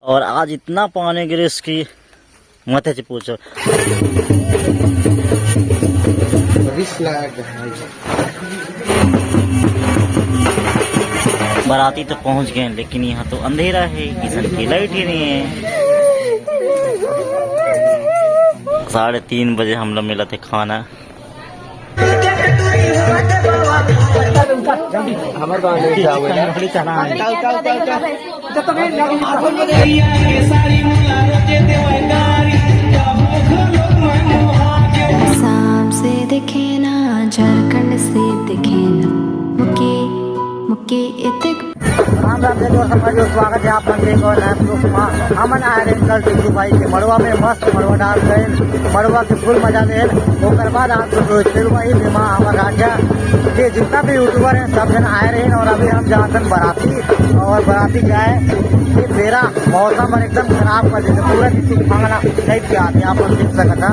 और आज इतना पानी गिरे इसकी मत से पूछो। बाराती तो पहुंच गए लेकिन यहाँ तो अंधेरा है, किसी की लाइट ही नहीं है। 3:30 बजे हम लोग मिला थे खाना। शाम से दिखे ना, झारखंड से दिखे ना, मुके मुके इतक। राम राम जय जोर समझो, स्वागत है आप मंदिर को नया। हमन आए रहे कल टिक्कू भाई के मड़वा में, मस्त मड़वा डाल गए, मड़वा के फुल मजा ले। ओकर बाद आप वही बीमा हमारा राजा ये जितना भी यूट्यूबर हैं सब जन आए रहे। और अभी हम जाते बराती, और बराती जाए ये मेरा मौसम और एकदम खराब कर देते, पूरा टिक्कू भांगना नहीं पिया आते, आप देख सकता।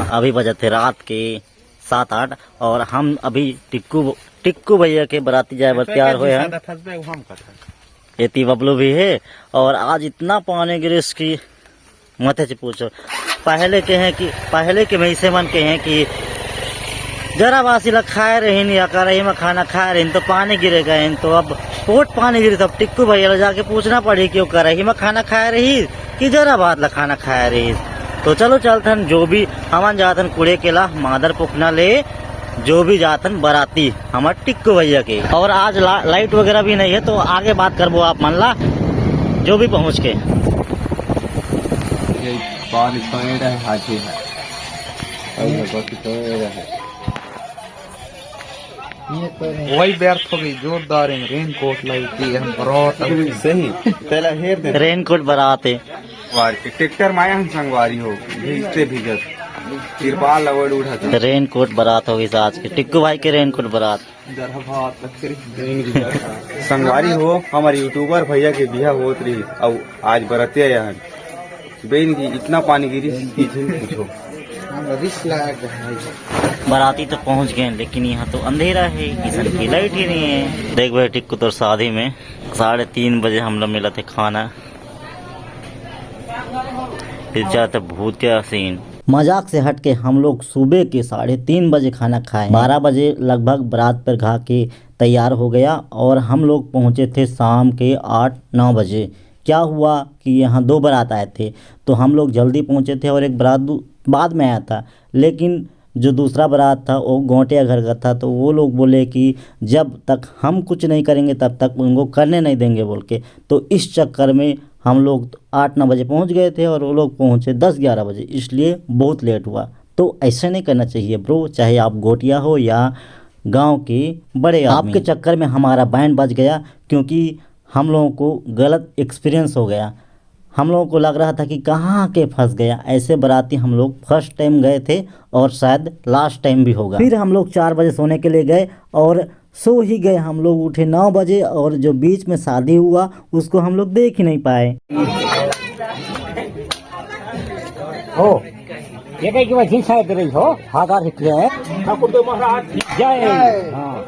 अभी बजे थे रात के 7-8 और हम अभी टिक्कू भैया के बराती जाए बर तैयार हुए हैं। एती बबलू भी है। और आज इतना पानी गिरे इसकी मत से पूछो। पहले के वैसे मन के हैं कि जरा बासी ला खाए रही नहीं, रही में खाना खाए रही तो पानी गिरे गए, तो अब पोट पानी गिरे, तब टिक्कू भैया जाके पूछना पड़ी क्यों कर रही में खाना खाए रही कि जरा बात ला खाना खाए रही। तो चलो चलथन, जो भी हमन जातन कूड़े केला मादर पुखना ले, जो भी जातन बराती हमारे टिक्कू भैया के। और आज लाइट वगैरह भी नहीं है, तो आगे बात करबो आप मन ला जो भी पहुँच के। वही व्यर्थ हो गई, जोरदार रेन कोट लाई हम बरात सही पहला हेर दे रेन कोट बराते ट्रैक्टर माया हम संगवारी हो भीजते भीजत तिरपाल लगोड़ उठा रेन कोट बरात होगी आज के टिक्कू भाई के रेन कोट बरात। संगवारी हो हमारे यूट्यूबर भैया के बिहा होत रही, अब आज बरते यहाँ बेन की इतना पानी गिरी पूछो। बराती तो पहुंच गए लेकिन यहाँ तो अंधेरा है, किसी की लाइट ही नहीं है। देख भाई टिक्कू तो शादी में 3:30 बजे हम लोग मिला थे खाना। फिर भूत का सीन मजाक से हट के हम लोग सुबह के 3:30 बजे खाना खाए। 12 बजे लगभग बारात पर घा के तैयार हो गया और हम लोग पहुँचे थे शाम के 8-9 बजे। क्या हुआ कि यहाँ 2 बारात आए थे, तो हम लोग जल्दी पहुँचे थे और एक बारात बाद में आया था। लेकिन जो दूसरा बारात था वो गोटिया घर का था, तो वो लोग बोले कि जब तक हम कुछ नहीं करेंगे तब तक उनको करने नहीं देंगे बोल के। तो इस चक्कर में हम लोग 8-9 बजे पहुंच गए थे और वो लोग पहुंचे 10-11 बजे, इसलिए बहुत लेट हुआ। तो ऐसा नहीं करना चाहिए ब्रो, चाहे आप गोटिया हो या गांव के बड़े आदमी। आपके चक्कर में हमारा बैंड बज गया, क्योंकि हम लोगों को गलत एक्सपीरियंस हो गया। हम लोगों को लग रहा था कि कहाँ के फंस गया। ऐसे बराती हम लोग फर्स्ट टाइम गए थे और शायद लास्ट टाइम भी होगा। फिर हम लोग 4 बजे सोने के लिए गए और सो ही गए। हम लोग उठे 9 बजे और जो बीच में शादी हुआ उसको हम लोग देख ही नहीं पाए। हो ये कहीं की वजह शायद रही हो हाथ हिटले है जय हाँ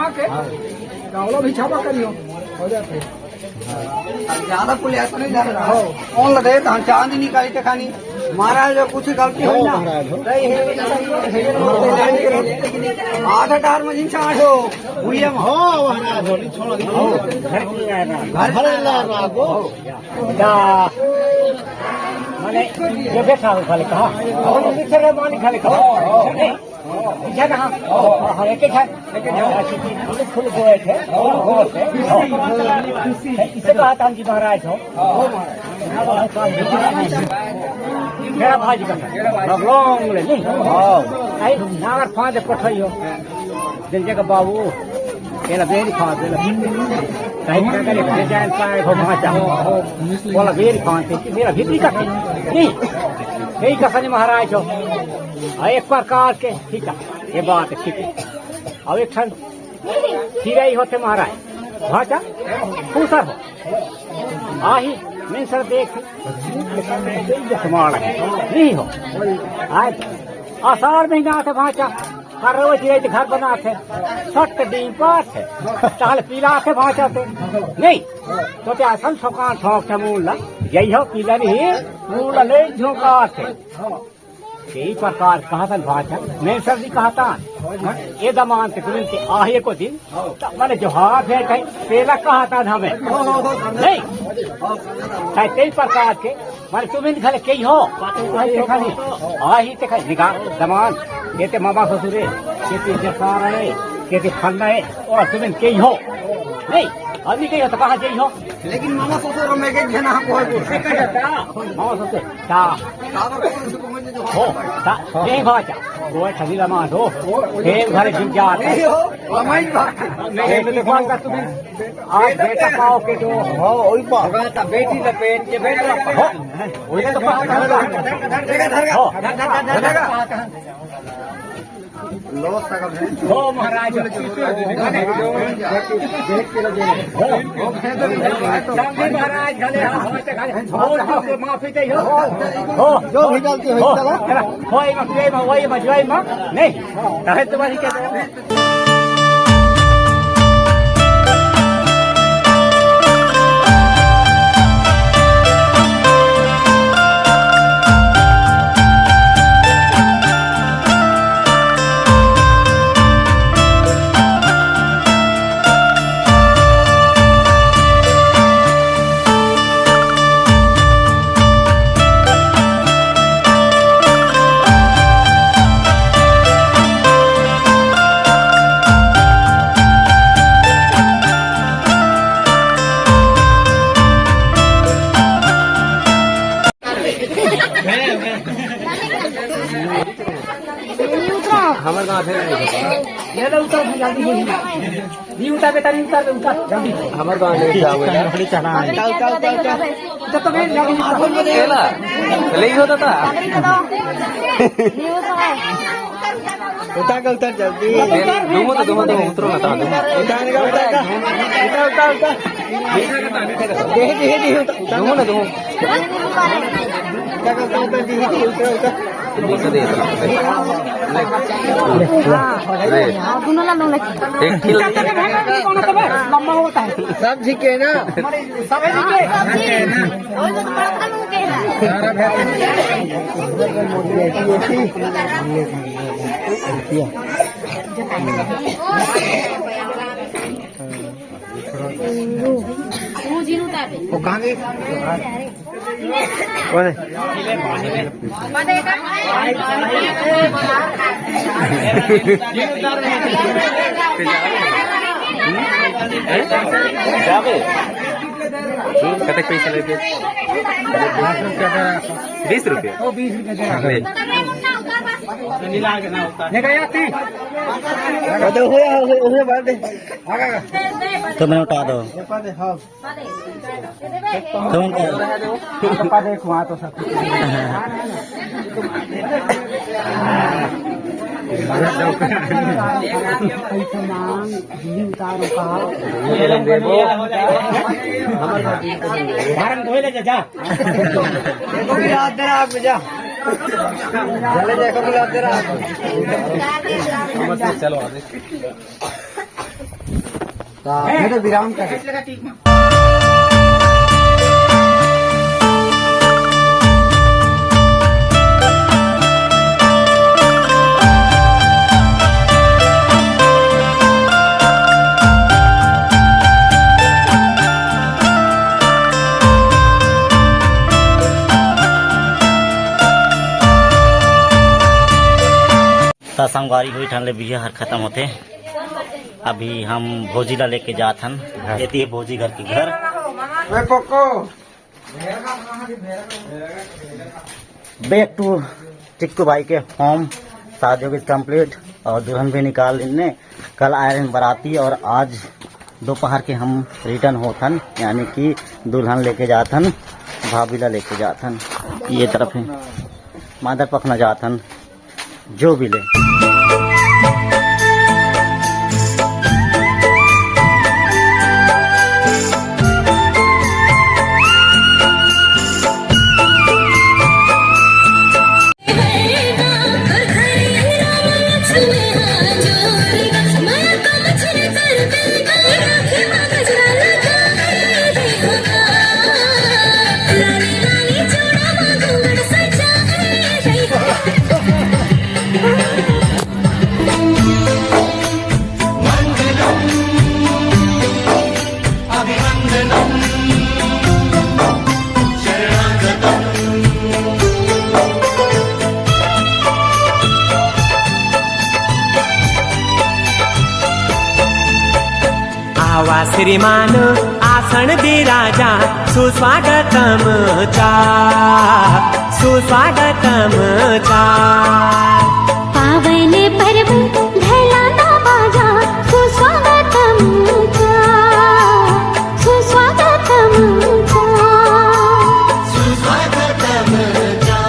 कहाँ के गावलो भी छापा करियो हो जाते ज्यादा पुल ऐसा नहीं जा रहा हो कौन लगे तो चांद ही निकाली तो खानी महाराज जो कुछ गलती हो ना आधा टार में जिन चाहो भूलिया हो महाराज हो छोड़ घर ला गो माने ये बैठा हो खाली कहा और नीचे रे मानी खाली कहा इधर कहां हर एक फुल गोए थे इसे कहा था जी महाराज हो मेरा भाजी का लॉन्ग ले नहीं आई नागर फांदे पठइयो दिन जगह बाबू एला बेरी फांदे कहीं क्या करे डिजाइन पाए हो माचा बोला बेरी फांदे मेरा भीतरी का नहीं यही कहानी महाराज हो एक प्रकार के ठीक है ये बात ठीक है अब एक क्षण सिराई होते महाराज भाषा खूसर हो आही मैं सर देख नहीं हो आज आषाढ़ महीना थे भाषा कर रहे घर बनाते सट डीम पास है चाल पीला के भाषा थे नहीं तो क्या असल सौकान ठोक थे मूल यही हो पीला नहीं मूल ले झोंका थे यही प्रकार कहा था भाषा मैं सर जी कहा था ये दमान के तुरंत आहे को दिन मैंने जो हाथ है पहला कहा था हमें नहीं कई प्रकार के मैंने तुम्हें खले कई हो खाली आही ते खाली निगाह दमान कहते मामा ससुरे कहते जसार है कहते फल है और तुम्हें कई हो नहीं अभी कही तो कहा चाहिए हो लेकिन मामा ससुर में के जना को मामा ससुर ता हो ता ये भाषा वो ठगी लमा दो फिर घर जिम जाते मैं तो फोन कर तुम्हें आज बेटा पाओ के जो हो ओई पा बेटी का पेट के बेटा हो ओई तो हो महाराज महाराज माफी दे हो जो भी गलती हो वही मजवाई मां नहीं तुम्हारी क्या हमारे गाँव ये तो उतर जल्दी नहीं उतर बेटा नहीं उतर जल्दी हमारे गाँव ले जाओ बड़ी चढ़ा जब तो मैं ले होता था उतर जल्दी दूमो उतरो ना लंबा होता है सब झिके ना सब वो कहाँ गए कौन कतक पैसा लेते 20 रुपये 20 तो मैं उठा दो तो देखो वहाँ तो सब चलो तो विराम कर संगवारी हुई ठन ले बिया हर खत्म होते। अभी हम भोजी ला लेके जात हन, ये भोजी घर के घर। बैक टू टिक्कू भाई के होम। शादी हो गई कंप्लीट और दुल्हन भी निकाल इनने। कल आए रहे बाराती और आज दोपहर के हम रिटर्न होथन, यानी कि दुल्हन लेके जाथन, भाभी ला लेके जाथन। ये तरफ है मादर पखना जाथन, जो भी ले। आवा श्रीमान आसन बिराजा सुस्वागतम चा सुस्वागतम चा। पावन पर्व धैलाना बाजा सुस्वागतम चा सुस्वागतम चा सुस्वागतम चा।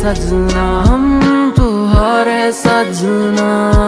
सजना हम तुम्हारे सजना।